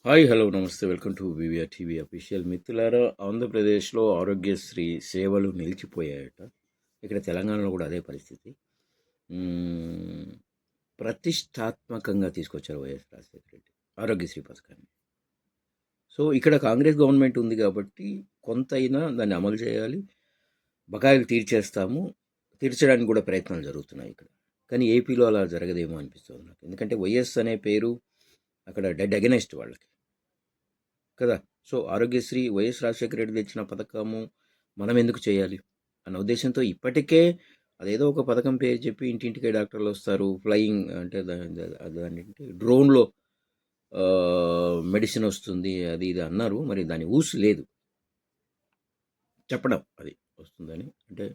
Hi hello నమస్తే welcome to VVR TV official. మిత్రులారా, ఆంధ్రప్రదేశ్లో ఆరోగ్యశ్రీ సేవలు నిలిచిపోయాయట. ఇక్కడ తెలంగాణలో కూడా అదే పరిస్థితి. మ్మ్, ప్రతిష్టాత్మకంగా తీసుకొచ్చారు వైఎస్ రాజశేఖర రెడ్డి ఆరోగ్యశ్రీ పథకాన్ని. సో ఇక్కడ కాంగ్రెస్ గవర్నమెంట్ ఉంది కాబట్టి కొంతైనా దాన్ని అమలు చేయాలి. బకాయిలు తీర్చడానికి కూడా ప్రయత్నాలు జరుగుతున్నాయి ఇక్కడ. కానీ ఏపీలో అలా జరగదేమో అనిపిస్తుంది నాకు. ఎందుకంటే వైఎస్ అనే పేరు అక్కడ డెడ్ అగెనెస్ట్ వాళ్ళకి కదా. సో ఆరోగ్యశ్రీ వైఎస్ రాజశేఖర రెడ్డి తెచ్చిన పథకము మనం ఎందుకు చేయాలి అన్న ఉద్దేశంతో ఇప్పటికే అదేదో ఒక పథకం పేరు చెప్పి ఇంటింటికే డాక్టర్లు వస్తారు, ఫ్లయింగ్ అంటే దాని డ్రోన్లో మెడిసిన్ వస్తుంది, అది ఇది అన్నారు. మరి దాని ఊసు లేదు చెప్పడం అది వస్తుందని. అంటే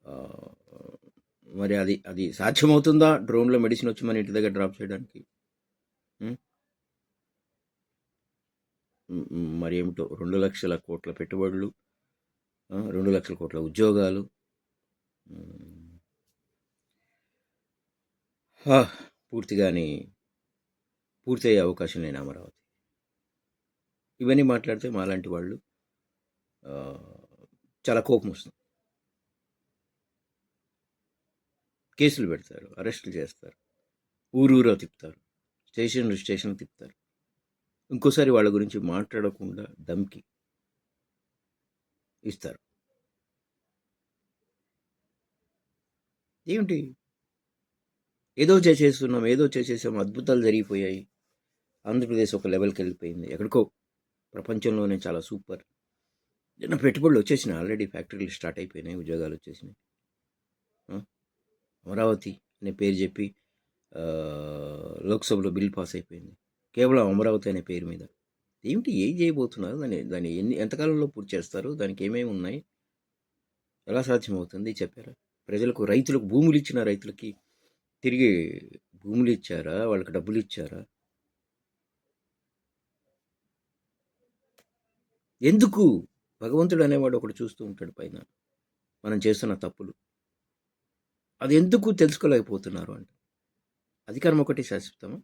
ఆ, మరి అది అది సాధ్యమవుతుందా డ్రోన్లో మెడిసిన్ వచ్చి మన ఇంటి దగ్గర డ్రాప్ చేయడానికి? మరి ఏమిటో 2,00,000 కోట్ల పెట్టుబడులు, 2,00,000 కోట్ల ఉద్యోగాలు, పూర్తిగాని పూర్తయ్యే అవకాశం లేని అమరావతి. ఇవన్నీ మాట్లాడితే మాలాంటి వాళ్ళు చాలా కోపం వస్తుంది. కేసులు పెడతారు, అరెస్టులు చేస్తారు, ఊరూరో తిప్పుతారు, స్టేషన్ తిప్పుతారు. ఇంకోసారి వాళ్ళ గురించి మాట్లాడకుండా ధమ్కి ఇస్తారు. ఏమిటి ఏదో చేసేసాం, అద్భుతాలు జరిగిపోయాయి, ఆంధ్రప్రదేశ్ ఒక లెవెల్కి వెళ్ళిపోయింది, ఎక్కడికో ప్రపంచంలోనే చాలా సూపర్. ఏదైనా పెట్టుబడులు వచ్చేసినాయి, ఆల్రెడీ ఫ్యాక్టరీలు స్టార్ట్ అయిపోయినాయి, ఉద్యోగాలు వచ్చేసినాయి. అమరావతి అనే పేరు చెప్పి లోక్సభలో బిల్ పాస్ అయిపోయింది కేవలం అమరావతి అనే పేరు మీద. ఏమిటి ఏం చేయబోతున్నారు? దాన్ని ఎంతకాలంలో పూర్తి చేస్తారు? దానికి ఏమేమి ఉన్నాయి? ఎలా సాధ్యమవుతుంది చెప్పారా? రైతులకు భూములు ఇచ్చిన రైతులకి తిరిగి భూములు ఇచ్చారా? వాళ్ళకి డబ్బులు ఇచ్చారా? ఎందుకు? భగవంతుడు అనేవాడు ఒకడు చూస్తూ ఉంటాడు పైన మనం చేస్తున్న తప్పులు. అది ఎందుకు తెలుసుకోలేకపోతున్నారు అంటే అధికారం ఒకటి శాశ్వతమా?